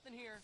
Nothing here.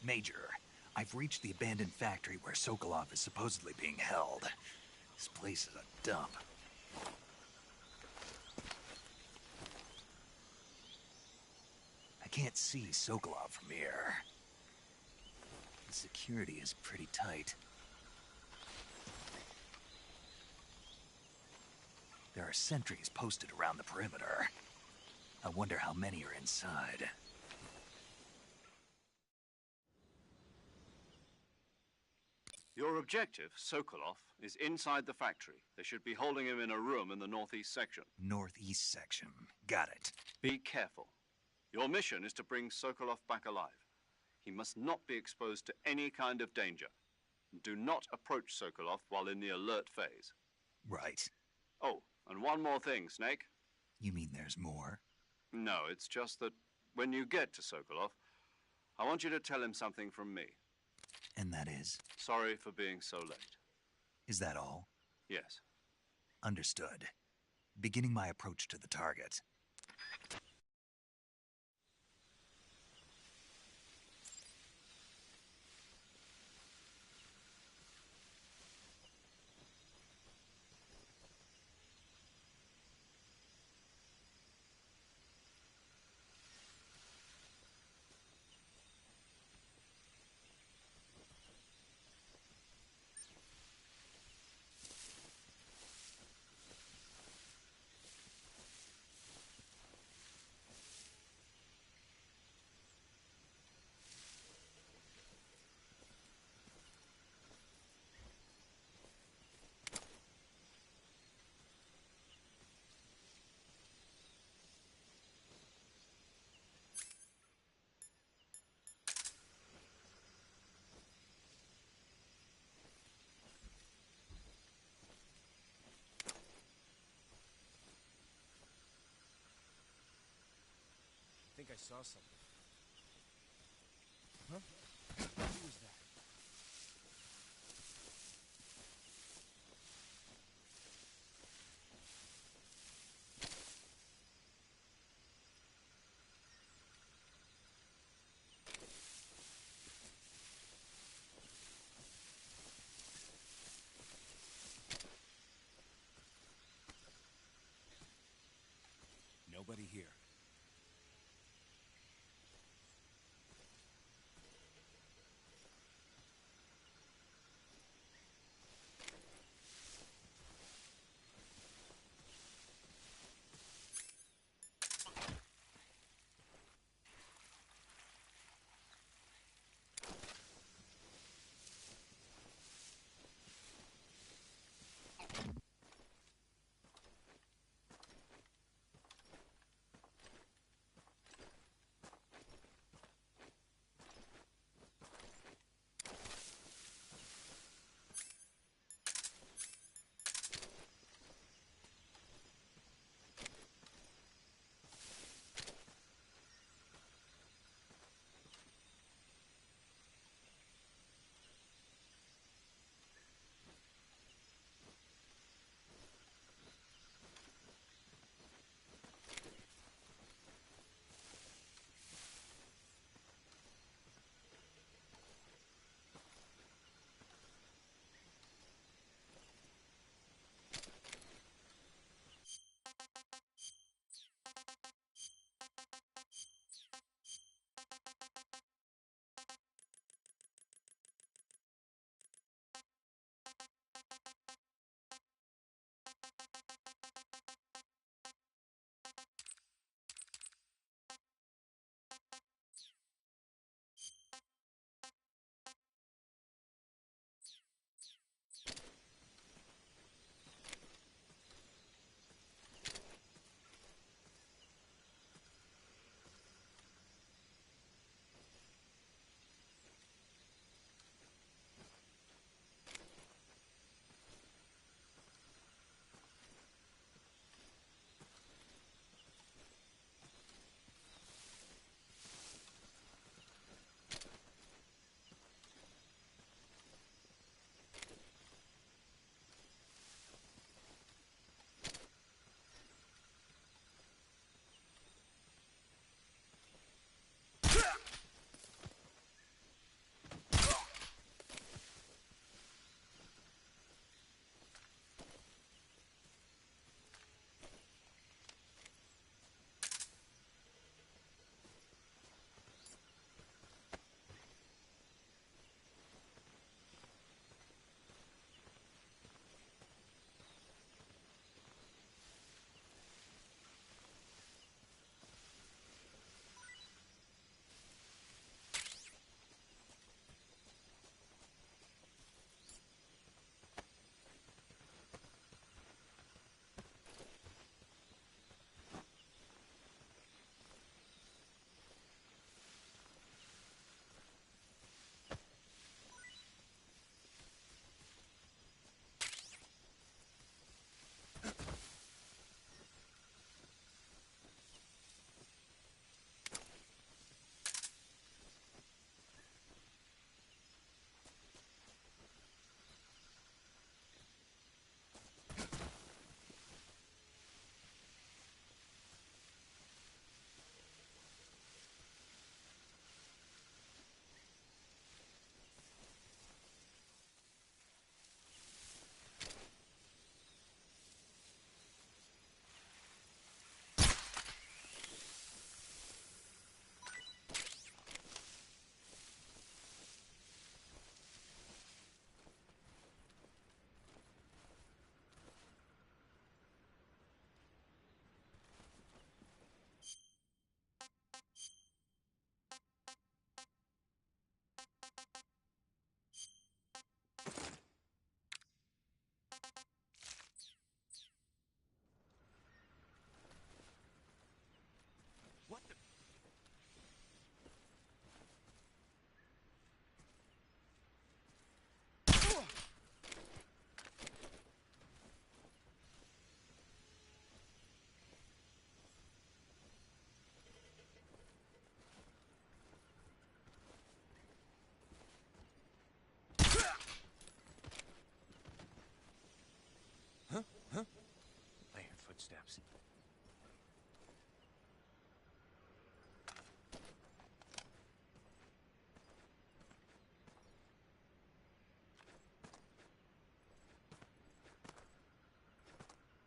Major, I've reached the abandoned factory where Sokolov is supposedly being held. This place is a dump. I can't see Sokolov from here. The security is pretty tight. There are sentries posted around the perimeter. I wonder how many are inside. Your objective, Sokolov, is inside the factory. They should be holding him in a room in the northeast section. Northeast section. Got it. Be careful. Your mission is to bring Sokolov back alive. He must not be exposed to any kind of danger. Do not approach Sokolov while in the alert phase. Right. Oh, and one more thing, Snake. You mean there's more? No, it's just that when you get to Sokolov, I want you to tell him something from me. And that is? Sorry for being so late. Is that all? Yes. Understood. Beginning my approach to the target. I saw something. Huh? Who was that? Nobody here.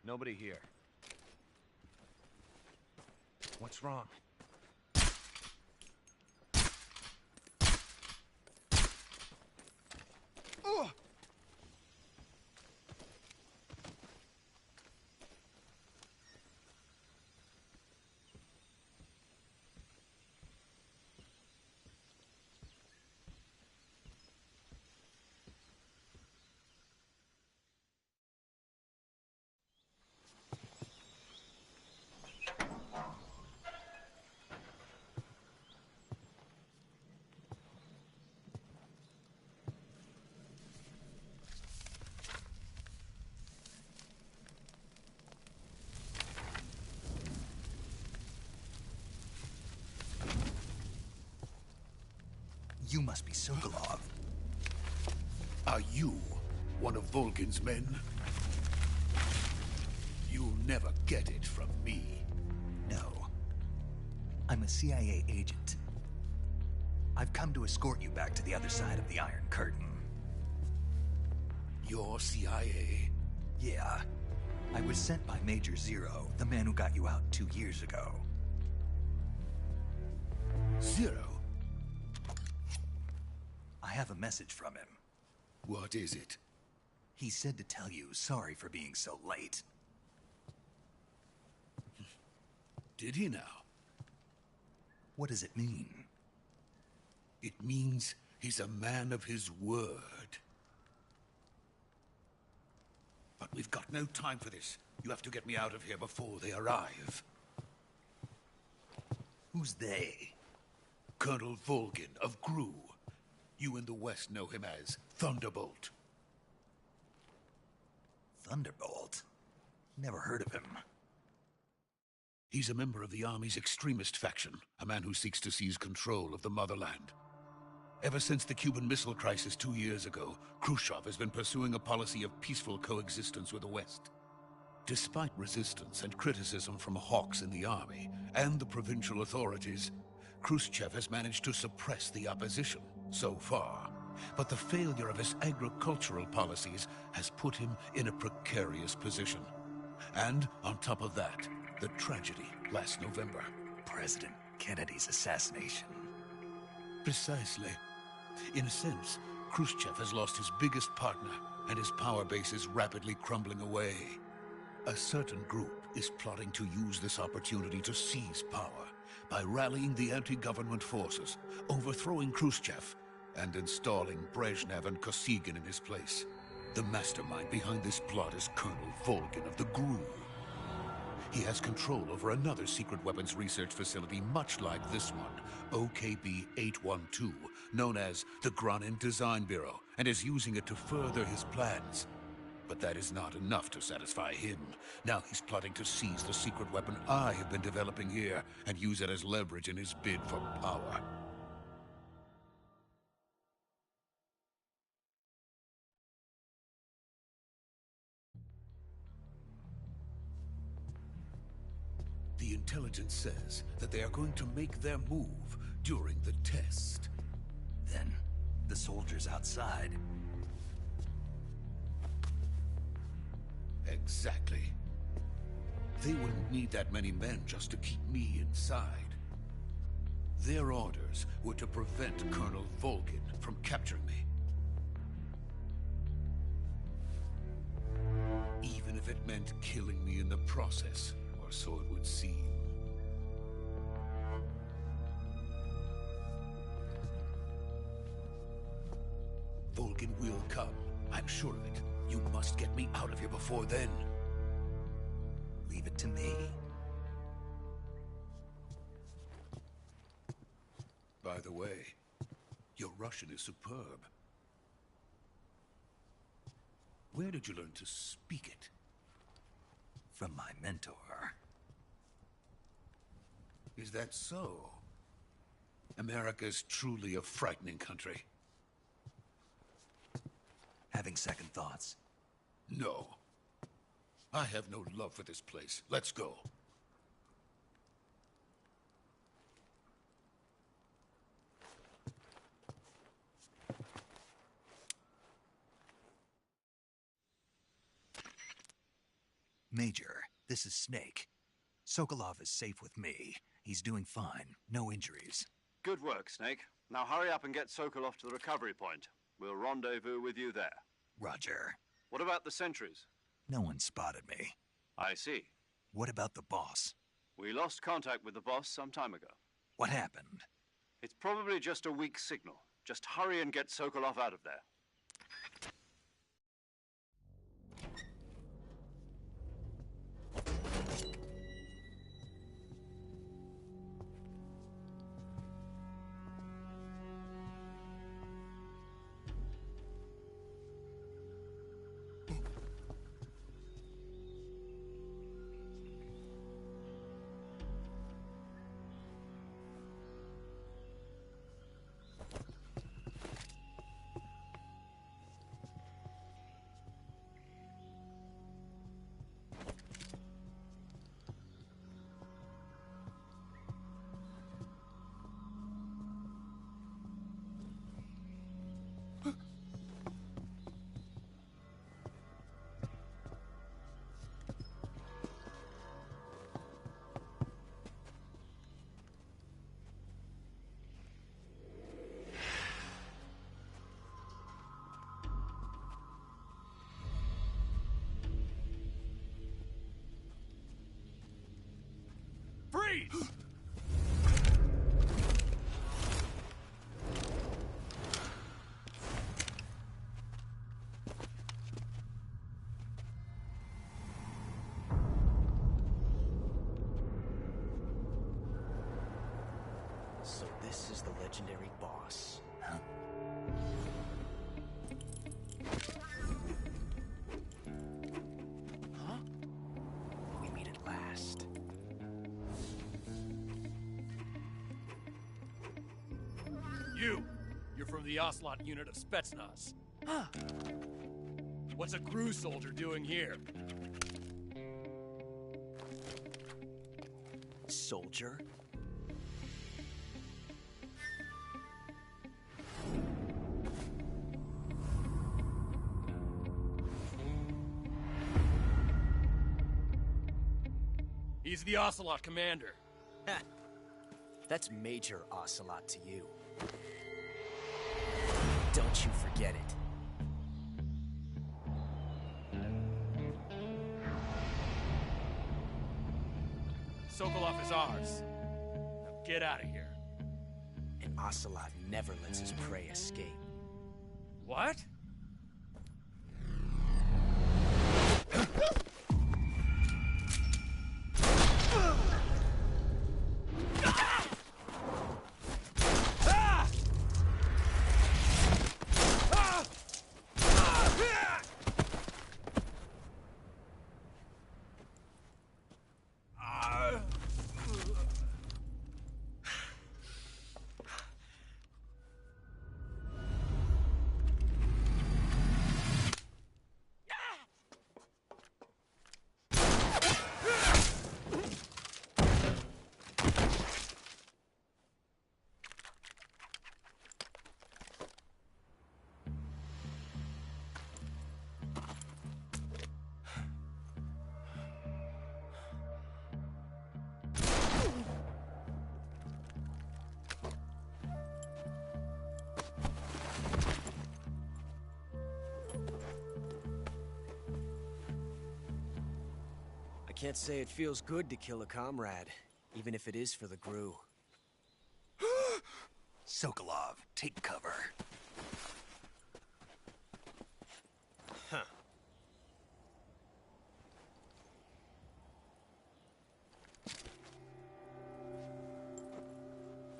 Nobody here. What's wrong? Ugh! You must be Sokolov. Are you one of Volgin's men? You'll never get it from me. No. I'm a CIA agent. I've come to escort you back to the other side of the Iron Curtain. You're CIA? Yeah. I was sent by Major Zero, the man who got you out 2 years ago. Zero? I have a message from him. What is it? He said to tell you sorry for being so late. Did he now? What does it mean? It means he's a man of his word. But we've got no time for this. You have to get me out of here before they arrive. Who's they? Colonel Volgin of GRU. You in the West know him as Thunderbolt. Thunderbolt? Never heard of him. He's a member of the Army's extremist faction, a man who seeks to seize control of the motherland. Ever since the Cuban Missile Crisis 2 years ago, Khrushchev has been pursuing a policy of peaceful coexistence with the West. Despite resistance and criticism from hawks in the Army and the provincial authorities, Khrushchev has managed to suppress the opposition so far. But the failure of his agricultural policies has put him in a precarious position. And on top of that, the tragedy last November. President Kennedy's assassination. Precisely. In a sense, Khrushchev has lost his biggest partner, and his power base is rapidly crumbling away. A certain group is plotting to use this opportunity to seize power by rallying the anti-government forces, overthrowing Khrushchev, and installing Brezhnev and Kosygin in his place. The mastermind behind this plot is Colonel Volgin of the GRU. He has control over another secret weapons research facility much like this one, OKB-812, known as the Granin Design Bureau, and is using it to further his plans. But that is not enough to satisfy him. Now he's plotting to seize the secret weapon I have been developing here and use it as leverage in his bid for power. The intelligence says that they are going to make their move during the test. Then, the soldiers outside. Exactly. They wouldn't need that many men just to keep me inside. Their orders were to prevent Colonel Volgin from capturing me. Even if it meant killing me in the process, or so it would seem. Volgin will come. I'm sure of it. You must get me out of here before then. Leave it to me. By the way, your Russian is superb. Where did you learn to speak it? From my mentor. Is that so? America's truly a frightening country. Having second thoughts? No. I have no love for this place. Let's go. Major, this is Snake. Sokolov is safe with me. He's doing fine. No injuries. Good work, Snake. Now hurry up and get Sokolov to the recovery point. We'll rendezvous with you there. Roger. What about the sentries? No one spotted me. I see. What about the boss? We lost contact with the boss some time ago. What happened? It's probably just a weak signal. Just hurry and get Sokolov out of there. Freeze! So this is the legendary boss. Huh? Huh? We meet at last. You're from the Ocelot unit of Spetsnaz. What's a crew soldier doing here? Soldier? He's the Ocelot commander. Ha! That's Major Ocelot to you. Don't you forget it. Sokolov is ours. Now get out of here. And Ocelot never lets his prey escape. What? I can't say it feels good to kill a comrade, even if it is for the GRU. Sokolov, take cover. Huh.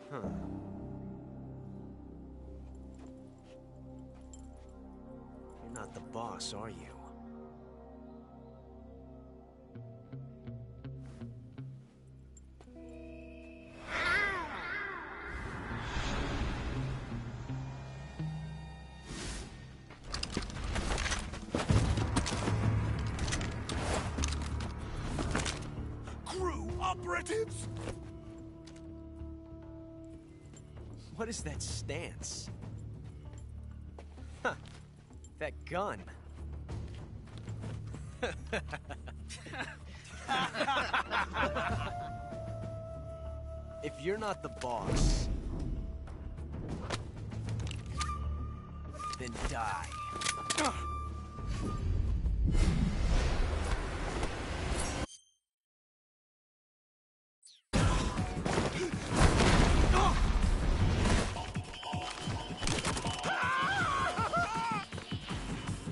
Huh. You're not the boss, are you? Operatives? What is that stance? Huh. That gun. If you're not the boss, then die.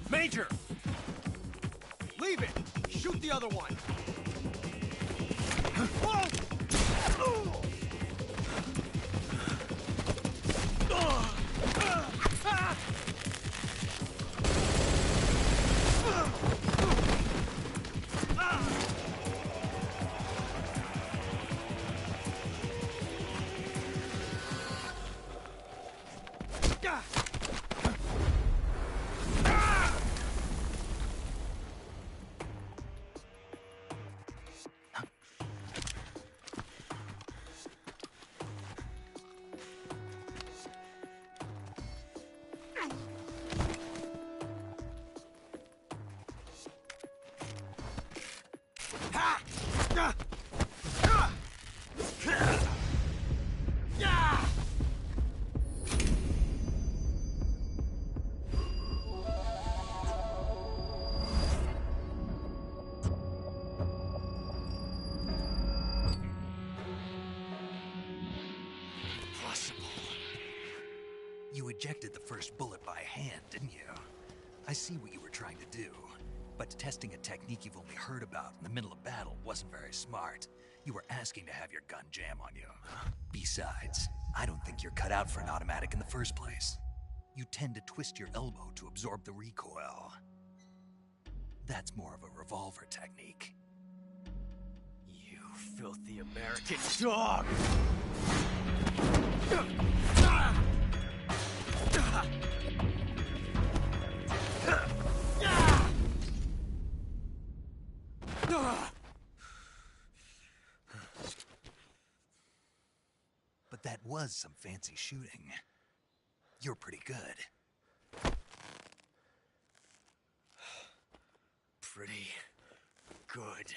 Major! Leave it! Shoot the other one! Whoa! You ejected the first bullet by hand, didn't you? I see what you were trying to do. But testing a technique you've only heard about in the middle of battle wasn't very smart. You were asking to have your gun jam on you. Besides, I don't think you're cut out for an automatic in the first place. You tend to twist your elbow to absorb the recoil. That's more of a revolver technique. You filthy American dog! But that was some fancy shooting. You're pretty good. Pretty good.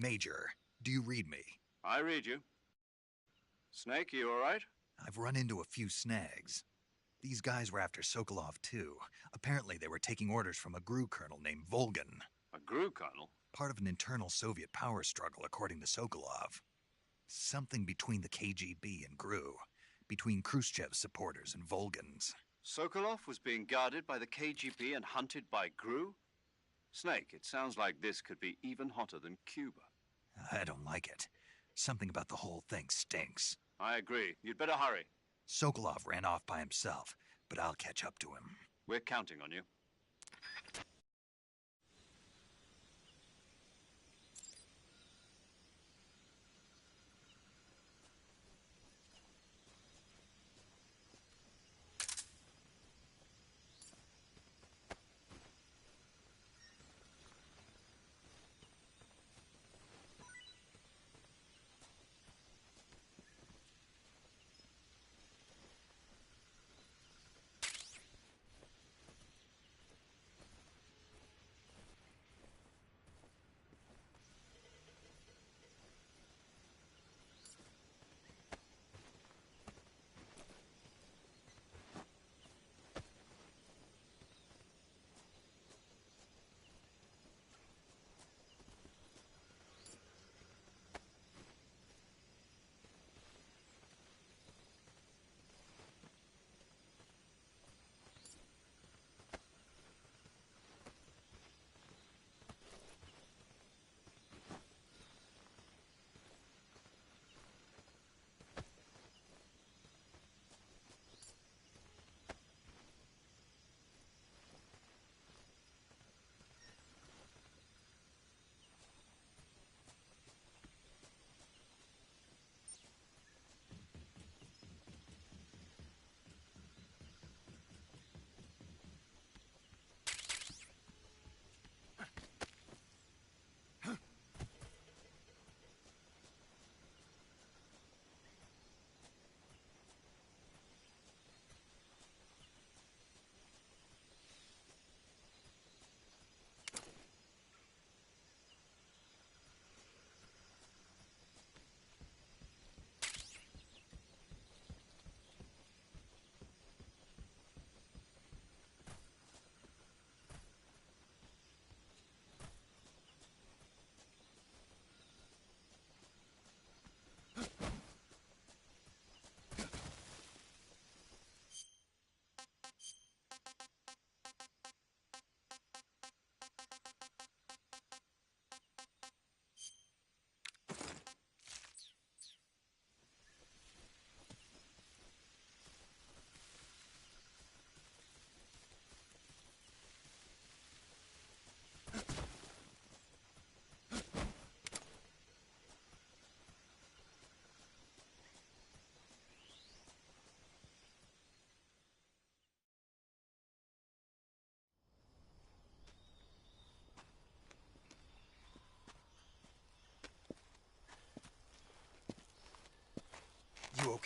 Major, do you read me? I read you. Snake, you all right? I've run into a few snags. These guys were after Sokolov too. Apparently they were taking orders from a GRU colonel named Volgan. A GRU colonel? Part of an internal Soviet power struggle, according to Sokolov. Something between the KGB and GRU. Between Khrushchev's supporters and Volgan's. Sokolov was being guarded by the KGB and hunted by GRU? Snake, it sounds like this could be even hotter than Cuba. I don't like it. Something about the whole thing stinks. I agree. You'd better hurry. Sokolov ran off by himself, but I'll catch up to him. We're counting on you.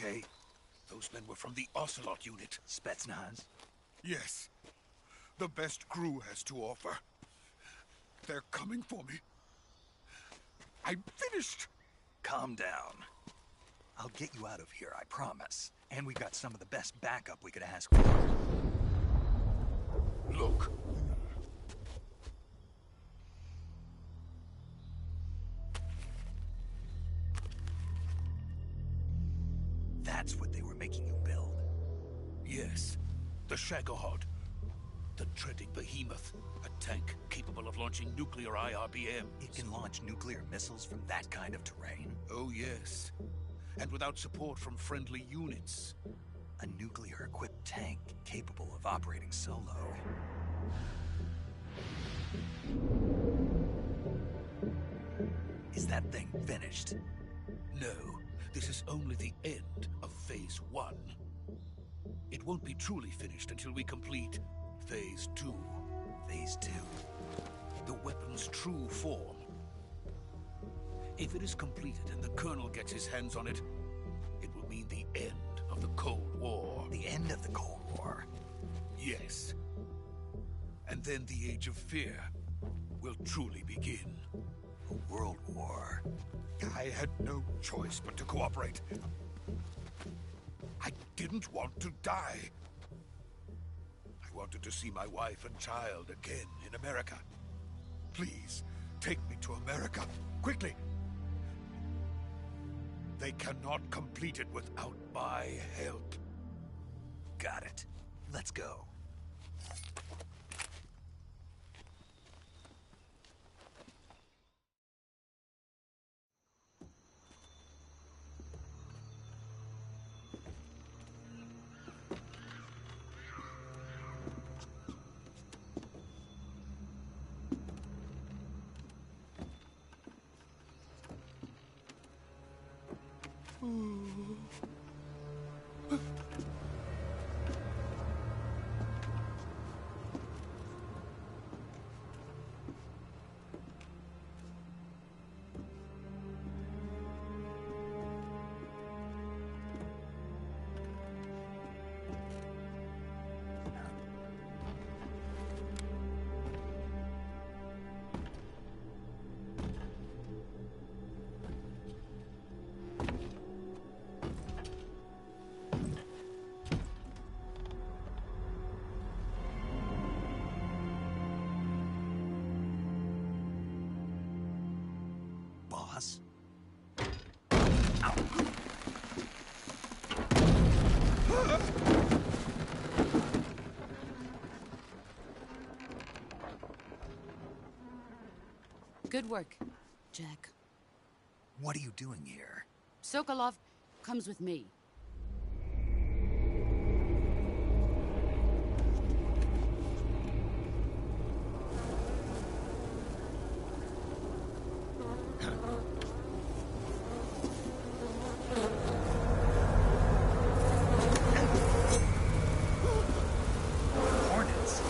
okay? Those men were from the Ocelot unit. Spetsnaz? Yes. The best crew has to offer. They're coming for me. I'm finished. Calm down. I'll get you out of here, I promise. And we've got some of the best backup we could ask for. Look. That's what they were making you build. Yes. The Shagohod. The treading behemoth. A tank capable of launching nuclear IRBM. It can launch nuclear missiles from that kind of terrain? Oh, yes. And without support from friendly units. A nuclear-equipped tank capable of operating solo. Is that thing finished? No, this is only the end of Phase 1. It won't be truly finished until we complete Phase 2. Phase 2? The weapon's true form. If it is completed and the Colonel gets his hands on it, it will mean the end of the Cold War. The end of the Cold War? Yes. And then the Age of Fear will truly begin. A world war? I had no choice but to cooperate. I didn't want to die. I wanted to see my wife and child again in America. Please, take me to America, quickly. They cannot complete it without my help. Got it. Let's go. Boss? Good work, Jack. What are you doing here? Sokolov comes with me. Hornets?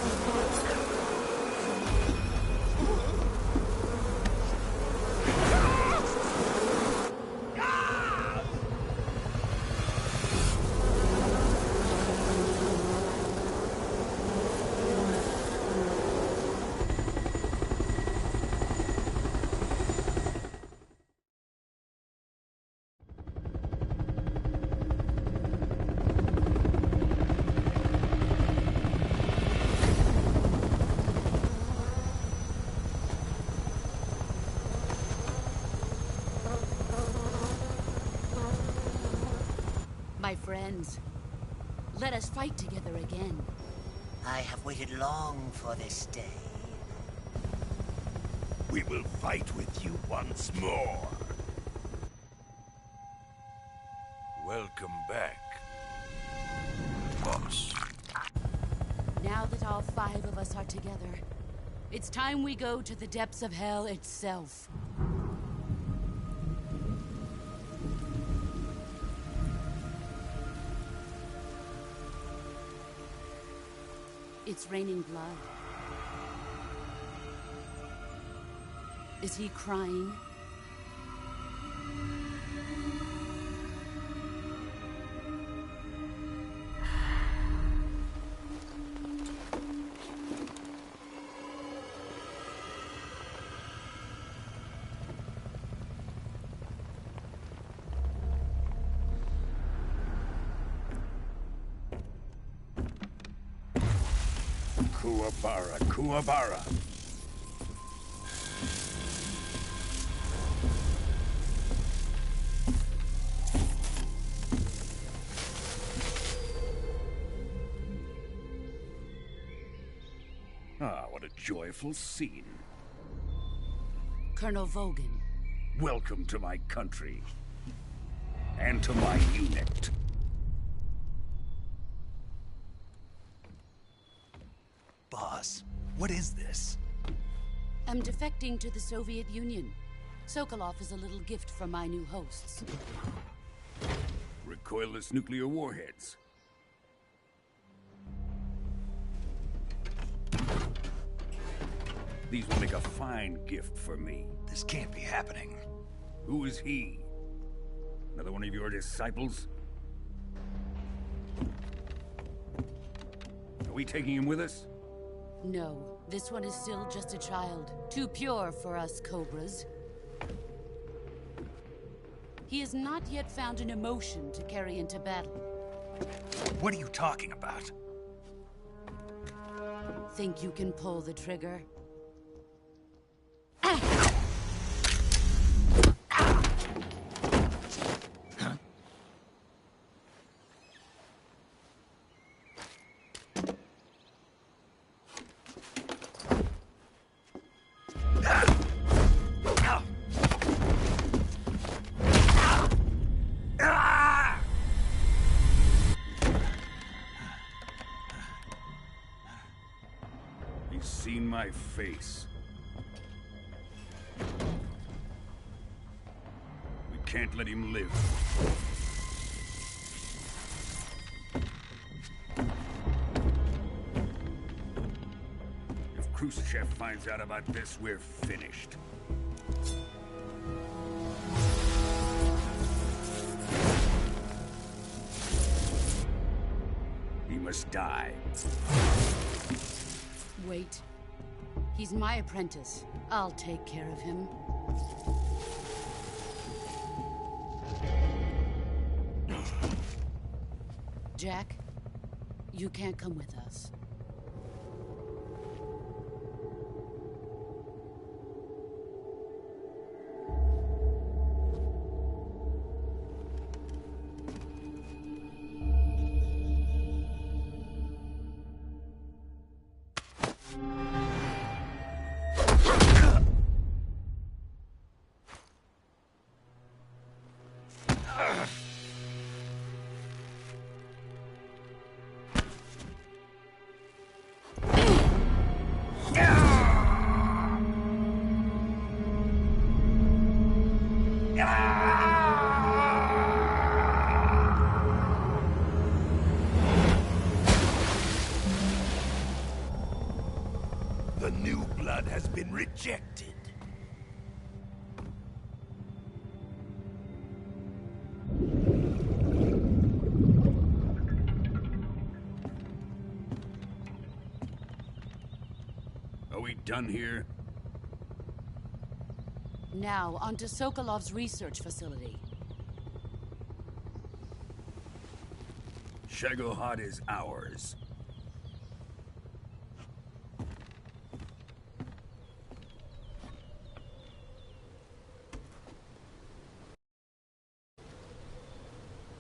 My friends, let us fight together again. I have waited long for this day. We will fight with you once more. Welcome back, boss. Now that all 5 of us are together, it's time we go to the depths of hell itself. It's raining blood. Is he crying? Kuwabara, Kuwabara. Ah, what a joyful scene. Colonel Vogan. Welcome to my country. And to my unit. Boss, what is this? I'm defecting to the Soviet Union. Sokolov is a little gift from my new hosts. Recoilless nuclear warheads. These will make a fine gift for me. This can't be happening. Who is he? Another one of your disciples? Are we taking him with us? No, this one is still just a child. Too pure for us Cobras. He has not yet found an emotion to carry into battle. What are you talking about? Think you can pull the trigger? He's seen my face. We can't let him live. If Khrushchev finds out about this, we're finished. He must die. Wait. He's my apprentice. I'll take care of him. Jack, you can't come with us. The new blood has been rejected. Are we done here? Now, onto Sokolov's research facility. Shagohod is ours.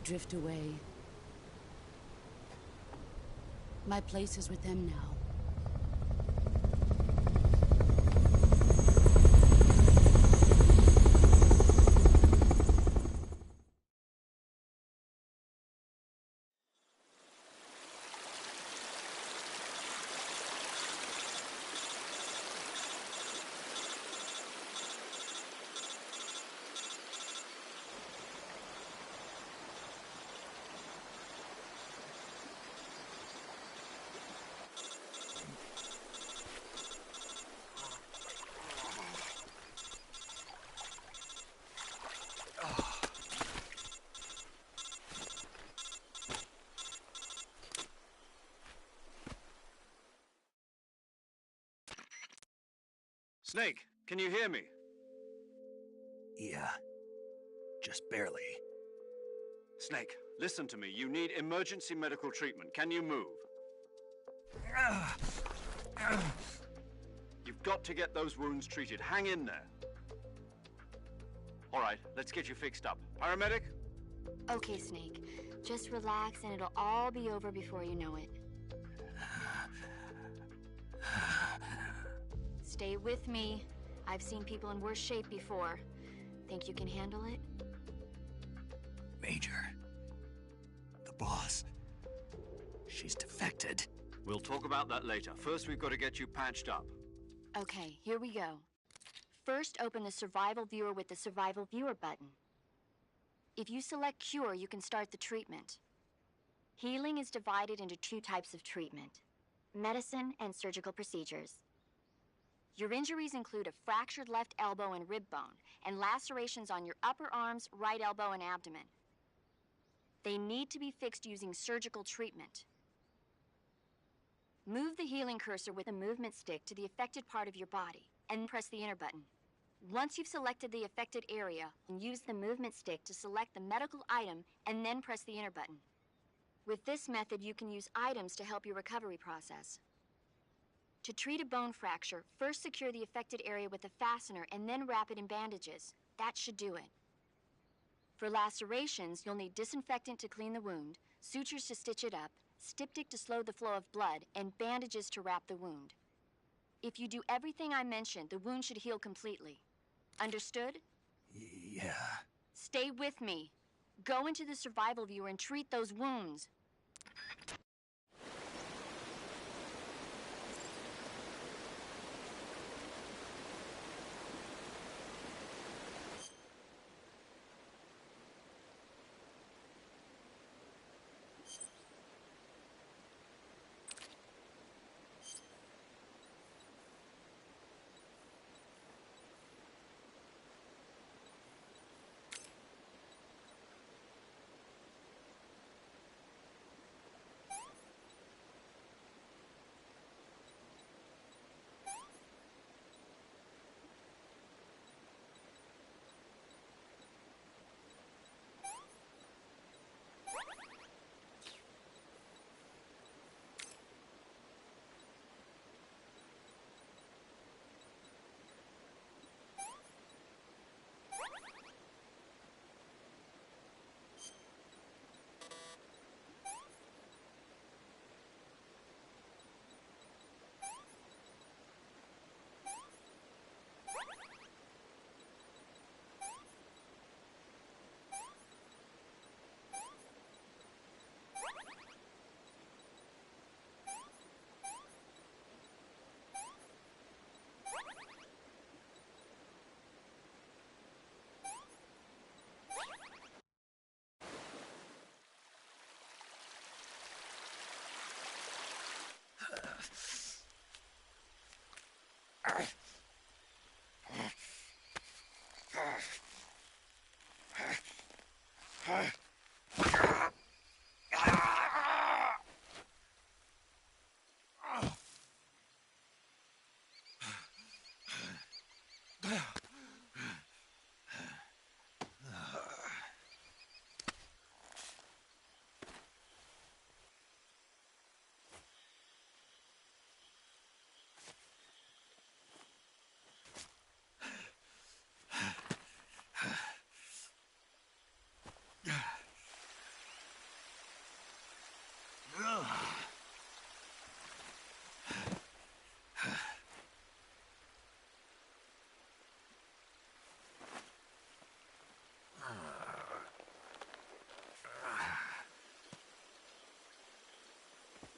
Drift away. My place is with them now. Snake, can you hear me? Yeah. Just barely. Snake, listen to me. You need emergency medical treatment. Can you move? You've got to get those wounds treated. Hang in there. All right, let's get you fixed up. Paramedic? Okay, Snake. Just relax and it'll all be over before you know it. Stay with me. I've seen people in worse shape before. Think you can handle it? Major. The boss. She's defected. We'll talk about that later. First, we've got to get you patched up. Okay, here we go. First, open the Survival Viewer with the Survival Viewer button. If you select Cure, you can start the treatment. Healing is divided into 2 types of treatment: medicine and surgical procedures. Your injuries include a fractured left elbow and rib bone, and lacerations on your upper arms, right elbow, and abdomen. They need to be fixed using surgical treatment. Move the healing cursor with a movement stick to the affected part of your body, and press the enter button. Once you've selected the affected area, use the movement stick to select the medical item, and then press the enter button. With this method, you can use items to help your recovery process. To treat a bone fracture, first secure the affected area with a fastener and then wrap it in bandages. That should do it. For lacerations, you'll need disinfectant to clean the wound, sutures to stitch it up, styptic to slow the flow of blood, and bandages to wrap the wound. If you do everything I mentioned, the wound should heal completely. Understood? Yeah. Stay with me. Go into the Survival Viewer and treat those wounds.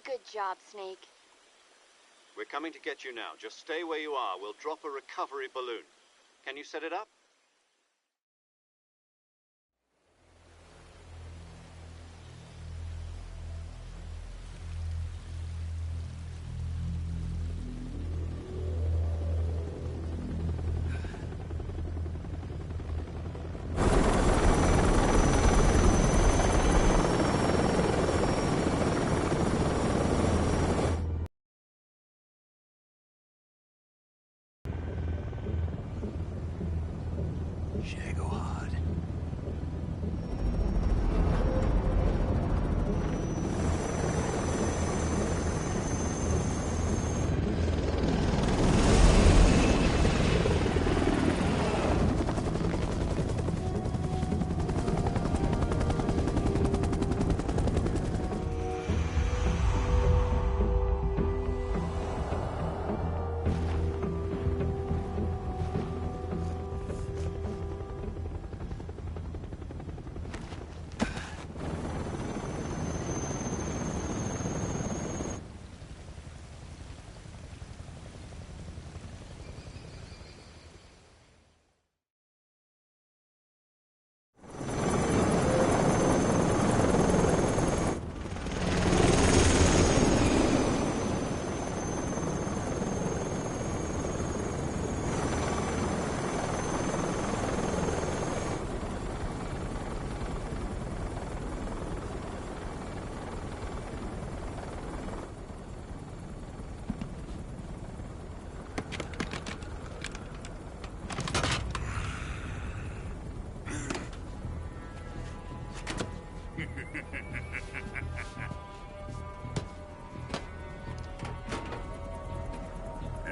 Good job, Snake. We're coming to get you now. Just stay where you are. We'll drop a recovery balloon. Can you set it up?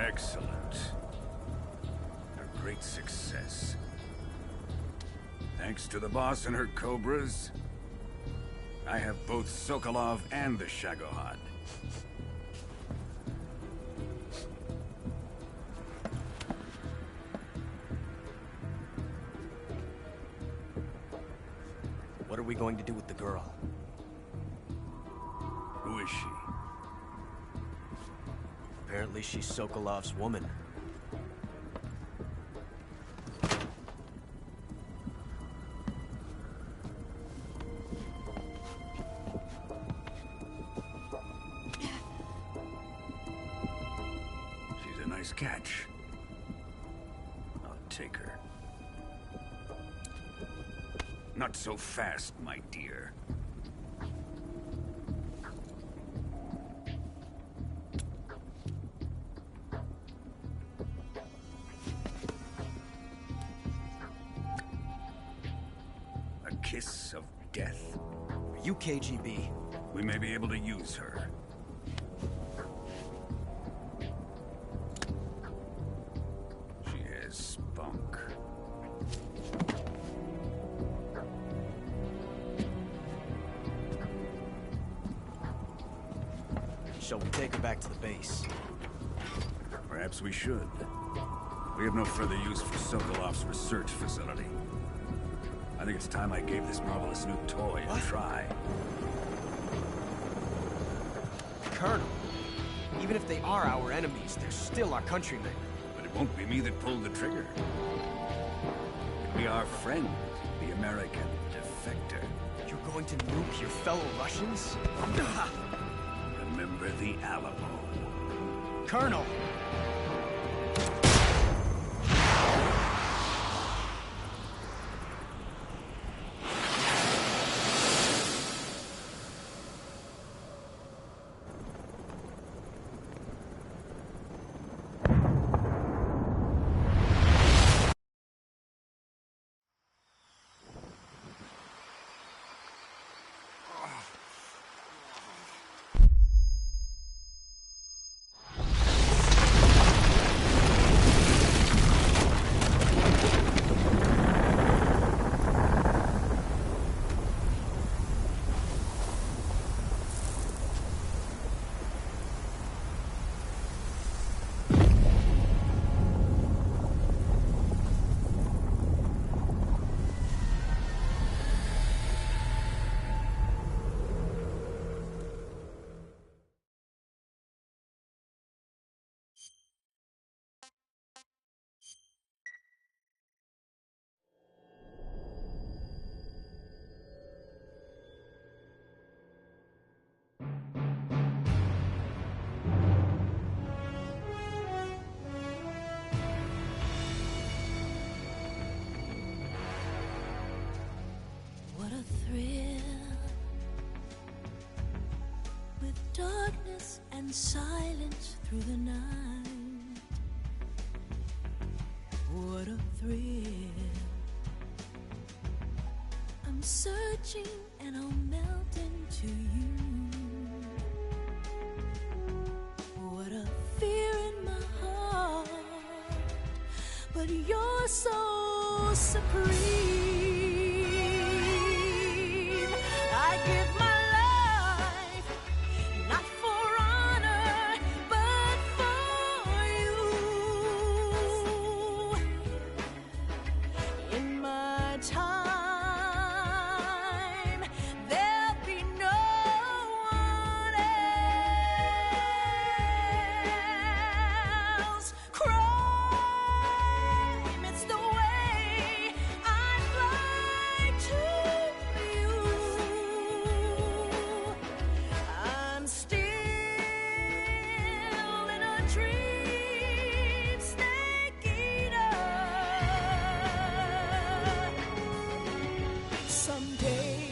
Excellent. A great success. Thanks to the boss and her cobras, I have both Sokolov and the Shagohod. What are we going to do with the girl? Who is she? Apparently she's Sokolov's woman. She's a nice catch. I'll take her. Not so fast, my dear. A kiss of death? Are you KGB? We may be able to use her. She has spunk. Shall we take her back to the base? Perhaps we should. We have no further use for Sokolov's research facility. I think it's time I gave this marvelous new toy a try. Colonel, even if they are our enemies, they're still our countrymen. But it won't be me that pulled the trigger. It'll be our friend, the American defector. You're going to nuke your fellow Russians? Remember the Alamo. Colonel! What a thrill, with darkness and silence through the night. What a thrill. I'm searching and I'll melt into you. What a fear in my heart, but you're so supreme. I give my life, not for honor, but for you. In my time, there'll be no one else. Crime, it's the way I fly to you. I'm still in a dream, snake eater. Someday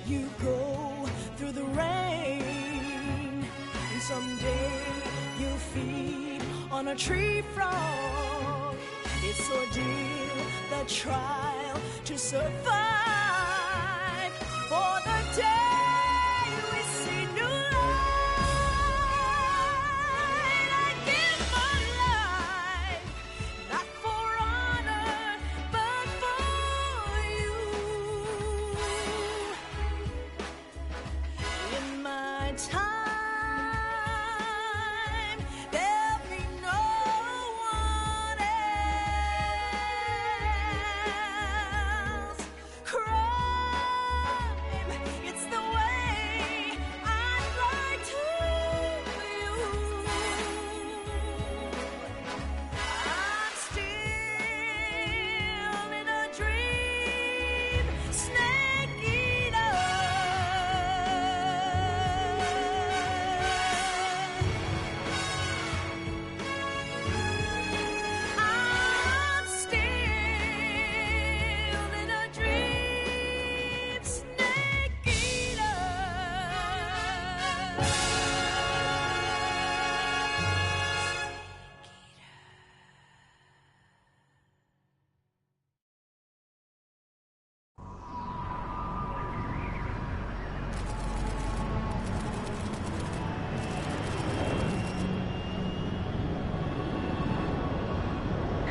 you go through the rain, and someday you feed on a tree frog. It's ordeal, the trial to survive for the day we see new light. I give my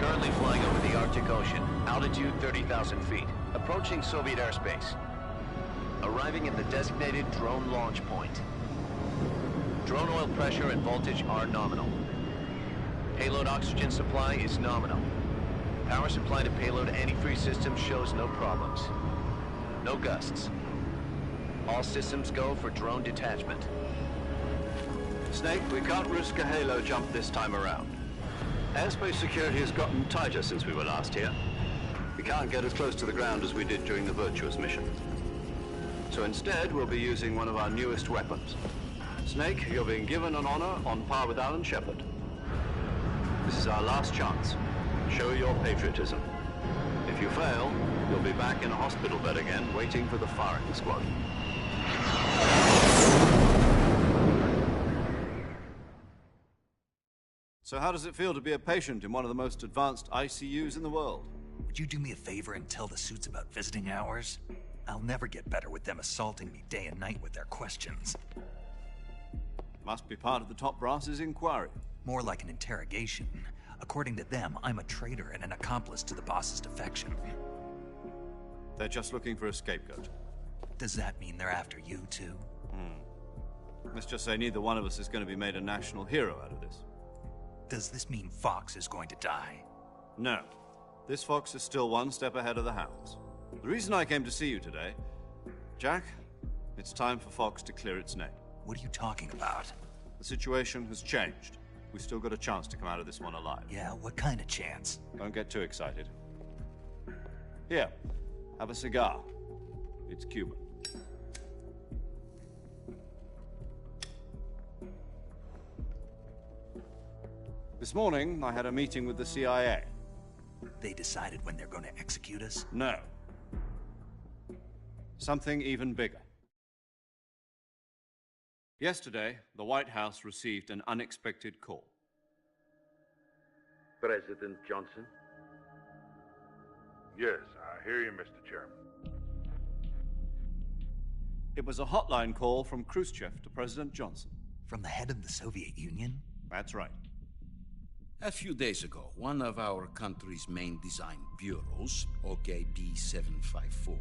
Currently flying over the Arctic Ocean. Altitude 30,000 feet. Approaching Soviet airspace. Arriving at the designated drone launch point. Drone oil pressure and voltage are nominal. Payload oxygen supply is nominal. Power supply to payload antifreeze system shows no problems. No gusts. All systems go for drone detachment. Snake, we can't risk a halo jump this time around. Airspace security has gotten tighter since we were last here. We can't get as close to the ground as we did during the Virtuous mission. So instead, we'll be using one of our newest weapons. Snake, you're being given an honor on par with Alan Shepard. This is our last chance. Show your patriotism. If you fail, you'll be back in a hospital bed again, waiting for the firing squad. So how does it feel to be a patient in one of the most advanced ICUs in the world? Would you do me a favor and tell the suits about visiting hours? I'll never get better with them assaulting me day and night with their questions. Must be part of the top brass's inquiry. More like an interrogation. According to them, I'm a traitor and an accomplice to the boss's defection. They're just looking for a scapegoat. Does that mean they're after you, too? Let's just say neither one of us is going to be made a national hero out of this. Does this mean Fox is going to die? No. This Fox is still one step ahead of the hounds. The reason I came to see you today... Jack, it's time for Fox to clear its name. What are you talking about? The situation has changed. We've still got a chance to come out of this one alive. Yeah, what kind of chance? Don't get too excited. Here, have a cigar. It's Cuban. This morning, I had a meeting with the CIA. They decided when they're going to execute us? No. Something even bigger. Yesterday, the White House received an unexpected call. President Johnson? Yes, I hear you, Mr. Chairman. It was a hotline call from Khrushchev to President Johnson. From the head of the Soviet Union? That's right. A few days ago, one of our country's main design bureaus, OKB-754,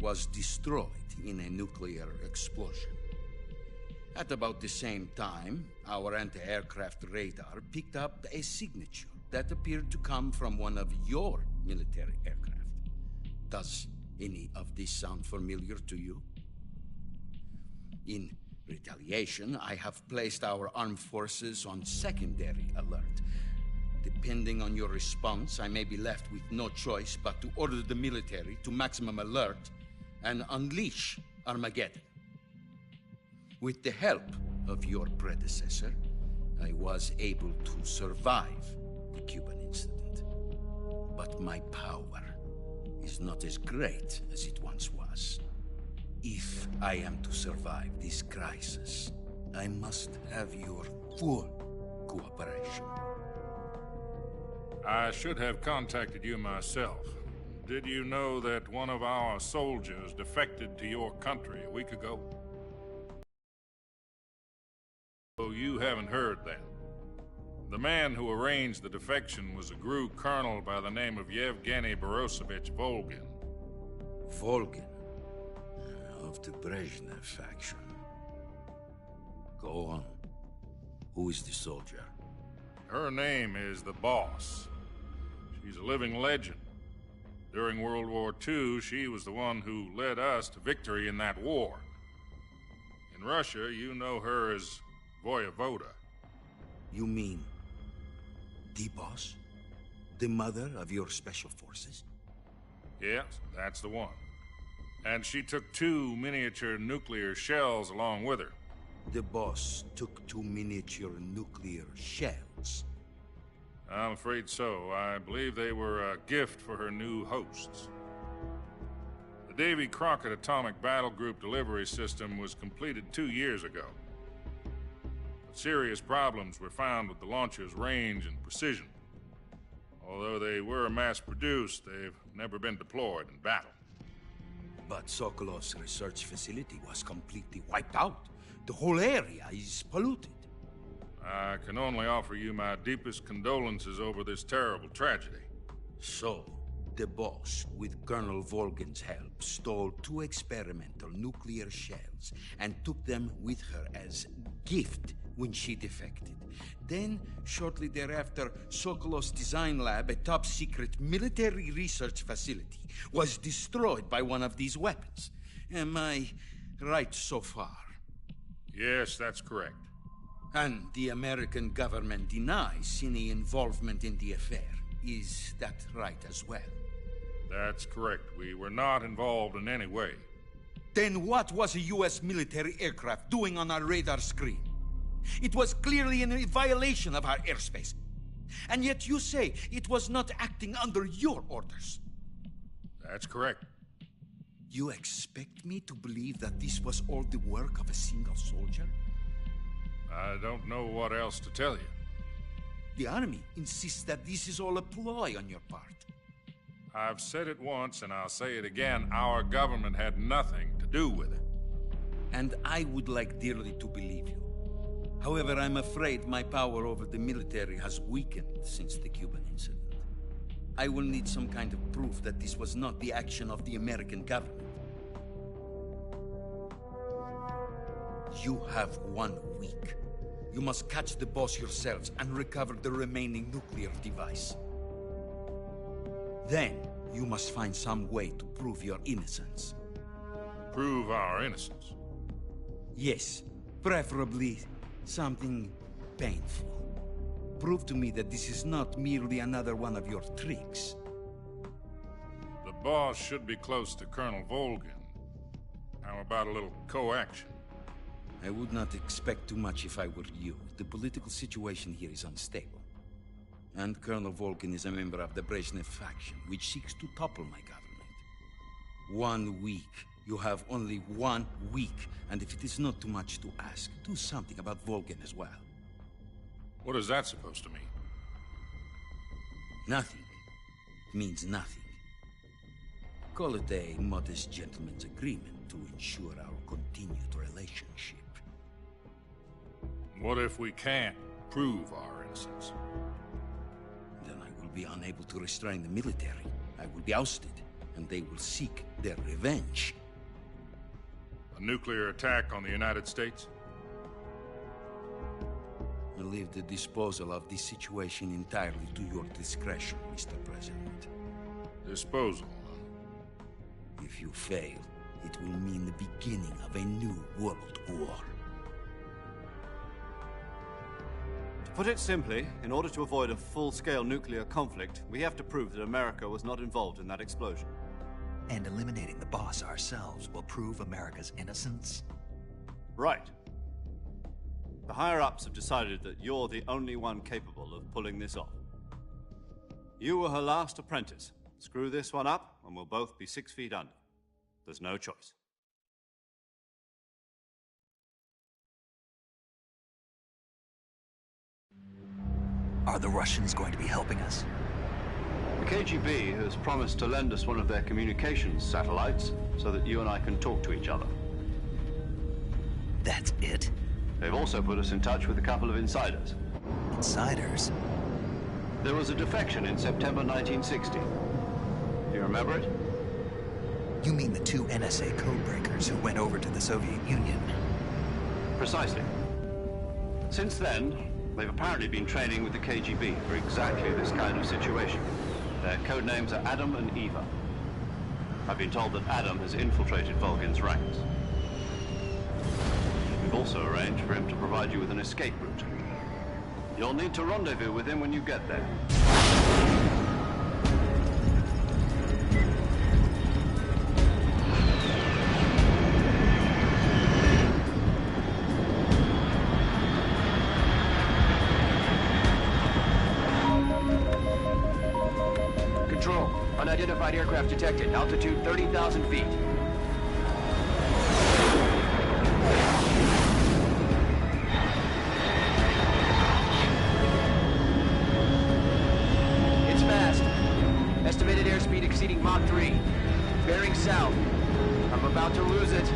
was destroyed in a nuclear explosion. At about the same time, our anti-aircraft radar picked up a signature that appeared to come from one of your military aircraft. Does any of this sound familiar to you? In retaliation, I have placed our armed forces on secondary alert. Depending on your response, I may be left with no choice but to order the military to maximum alert and unleash Armageddon. With the help of your predecessor, I was able to survive the Cuban incident. But my power is not as great as it once was. If I am to survive this crisis, I must have your full cooperation. I should have contacted you myself. Did you know that one of our soldiers defected to your country a week ago? Oh, you haven't heard that. The man who arranged the defection was a GRU colonel by the name of Yevgeny Borisovich Volgin. Volgin? Of the Brezhnev faction. Go on. Who is the soldier? Her name is the Boss. She's a living legend. During World War II, she was the one who led us to victory in that war. In Russia, you know her as Voyevoda. You mean the Boss? The mother of your special forces? Yes, that's the one. And she took 2 miniature nuclear shells along with her. The Boss took 2 miniature nuclear shells? I'm afraid so. I believe they were a gift for her new hosts. The Davy Crockett Atomic Battle Group delivery system was completed 2 years ago. But serious problems were found with the launcher's range and precision. Although they were mass-produced, they've never been deployed in battle. But Sokolov's research facility was completely wiped out. The whole area is polluted. I can only offer you my deepest condolences over this terrible tragedy. So, the boss, with Colonel Volgin's help, stole 2 experimental nuclear shells and took them with her as gift when she defected. Then, shortly thereafter, Sokolov's design lab, a top-secret military research facility, was destroyed by one of these weapons. Am I right so far? Yes, that's correct. And the American government denies any involvement in the affair. Is that right as well? That's correct. We were not involved in any way. Then what was a U.S. military aircraft doing on our radar screen? It was clearly in violation of our airspace. And yet you say it was not acting under your orders. That's correct. You expect me to believe that this was all the work of a single soldier? I don't know what else to tell you. The Army insists that this is all a ploy on your part. I've said it once, and I'll say it again. Our government had nothing to do with it. And I would like dearly to believe you. However, I'm afraid my power over the military has weakened since the Cuban incident. I will need some kind of proof that this was not the action of the American government. You have 1 week. You must catch the boss yourselves and recover the remaining nuclear device. Then, you must find some way to prove your innocence. Prove our innocence? Yes, preferably something painful. Prove to me that this is not merely another one of your tricks. The boss should be close to Colonel Volgin. How about a little co-action? I would not expect too much if I were you. The political situation here is unstable. And Colonel Volgin is a member of the Brezhnev faction, which seeks to topple my government. 1 week. You have only 1 week. And if it is not too much to ask, do something about Volgin as well. What is that supposed to mean? Nothing. It means nothing. Call it a modest gentleman's agreement to ensure our continued relationship. What if we can't prove our innocence? Then I will be unable to restrain the military. I will be ousted, and they will seek their revenge. A nuclear attack on the United States? I leave the disposal of this situation entirely to your discretion, Mr. President. Disposal? If you fail, it will mean the beginning of a new world war. To put it simply, in order to avoid a full-scale nuclear conflict, we have to prove that America was not involved in that explosion. And eliminating the boss ourselves will prove America's innocence? Right. The higher-ups have decided that you're the only one capable of pulling this off. You were her last apprentice. Screw this one up, and we'll both be 6 feet under. There's no choice. Are the Russians going to be helping us? The KGB has promised to lend us one of their communications satellites so that you and I can talk to each other. That's it? They've also put us in touch with a couple of insiders. Insiders? There was a defection in September 1960. Do you remember it? You mean the 2 NSA codebreakers who went over to the Soviet Union? Precisely. Since then, they've apparently been training with the KGB for exactly this kind of situation. Their code names are Adam and Eva. I've been told that Adam has infiltrated Volgin's ranks. We've also arranged for him to provide you with an escape route. You'll need to rendezvous with him when you get there. Control. Unidentified aircraft detected. Altitude 30,000 feet. It's fast. Estimated airspeed exceeding Mach 3. Bearing south. I'm about to lose it.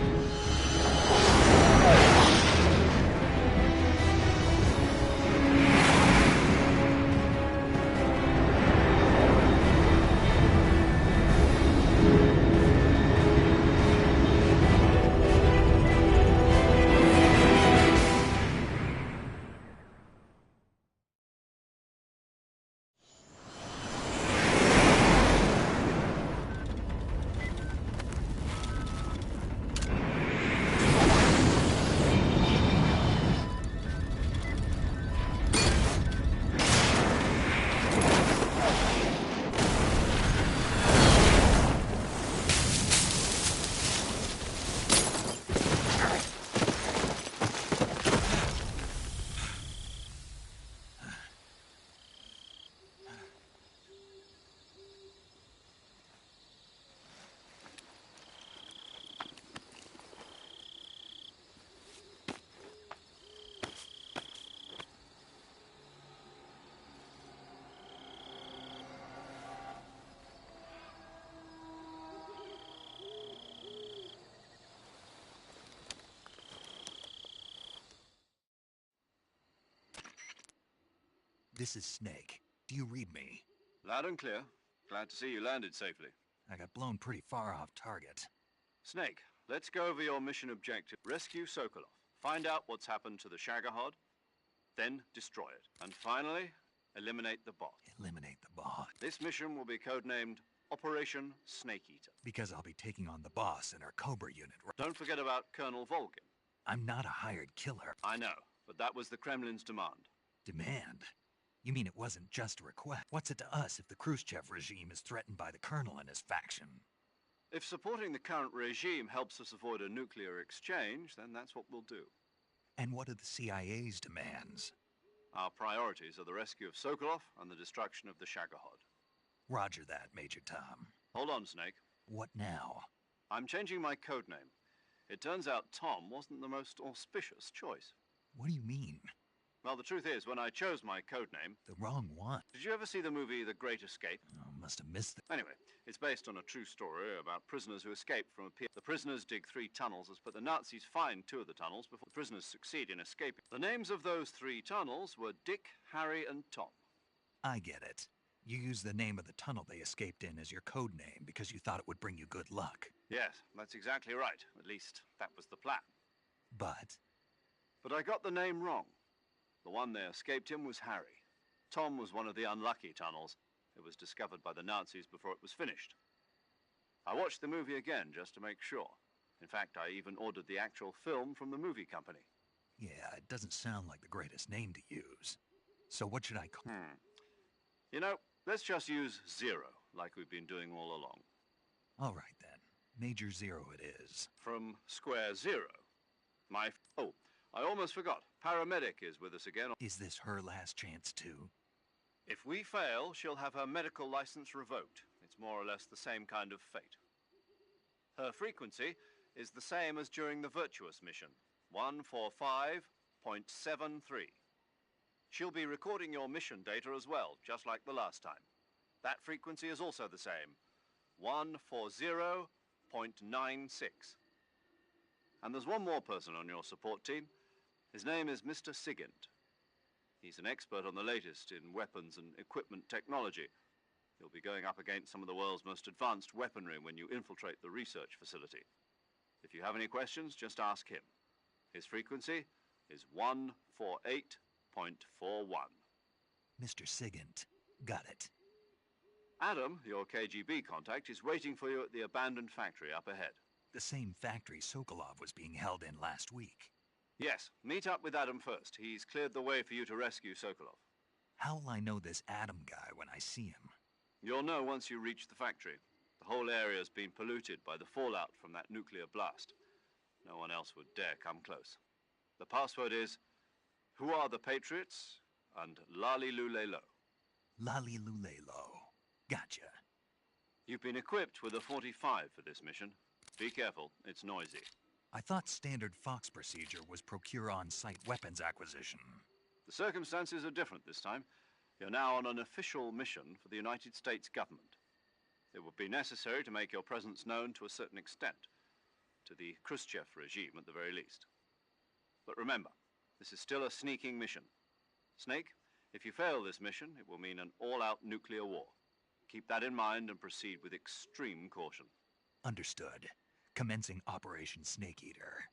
This is Snake. Do you read me? Loud and clear. Glad to see you landed safely. I got blown pretty far off target. Snake, let's go over your mission objective. Rescue Sokolov. Find out what's happened to the Shagohod, then destroy it. And finally, eliminate the bot. Eliminate the bot. This mission will be codenamed Operation Snake Eater. Because I'll be taking on the boss in our Cobra unit. Don't forget about Colonel Volgin. I'm not a hired killer. I know, but that was the Kremlin's demand. Demand? You mean it wasn't just a request? What's it to us if the Khrushchev regime is threatened by the Colonel and his faction? If supporting the current regime helps us avoid a nuclear exchange, then that's what we'll do. And what are the CIA's demands? Our priorities are the rescue of Sokolov and the destruction of the Shagohod. Roger that, Major Tom. Hold on, Snake. What now? I'm changing my codename. It turns out Tom wasn't the most auspicious choice. What do you mean? Well, the truth is, when I chose my codename... The wrong one. Did you ever see the movie The Great Escape? Oh, must have missed it. Anyway, it's based on a true story about prisoners who escaped from a pier. The prisoners dig 3 tunnels, but the Nazis find 2 of the tunnels before the prisoners succeed in escaping. The names of those 3 tunnels were Dick, Harry, and Tom. I get it. You used the name of the tunnel they escaped in as your code name because you thought it would bring you good luck. Yes, that's exactly right. At least, that was the plan. But I got the name wrong. The one they escaped in was Harry. Tom was one of the unlucky tunnels. It was discovered by the Nazis before it was finished. I watched the movie again just to make sure. In fact, I even ordered the actual film from the movie company. yeah, it doesn't sound like the greatest name to use. So what should I call? You know, let's just use Zero, like we've been doing all along. All right, then. Major Zero it is. From Square Zero. Oh, I almost forgot. Paramedic is with us again. Is this her last chance, too? If we fail, she'll have her medical license revoked. It's more or less the same kind of fate. Her frequency is the same as during the Virtuous mission, 145.73. She'll be recording your mission data as well, just like the last time. That frequency is also the same, 140.96. And there's one more person on your support team. His name is Mr. Sigint. He's an expert on the latest in weapons and equipment technology. He'll be going up against some of the world's most advanced weaponry when you infiltrate the research facility. If you have any questions, just ask him. His frequency is 148.41. Mr. Sigint. Got it. Adam, your KGB contact, is waiting for you at the abandoned factory up ahead. The same factory Sokolov was being held in last week. Yes, meet up with Adam first. He's cleared the way for you to rescue Sokolov. How'll I know this Adam guy when I see him? You'll know once you reach the factory. The whole area's been polluted by the fallout from that nuclear blast. No one else would dare come close. The password is, "Who are the Patriots?" and Lali Lulelo. Lali Lulelo. Gotcha. You've been equipped with a 45 for this mission. Be careful, it's noisy. I thought standard Fox procedure was procure on-site weapons acquisition. The circumstances are different this time. You're now on an official mission for the United States government. It would be necessary to make your presence known to a certain extent, to the Khrushchev regime at the very least. But remember, this is still a sneaking mission. Snake, if you fail this mission, it will mean an all-out nuclear war. Keep that in mind and proceed with extreme caution. Understood. Commencing Operation Snake Eater.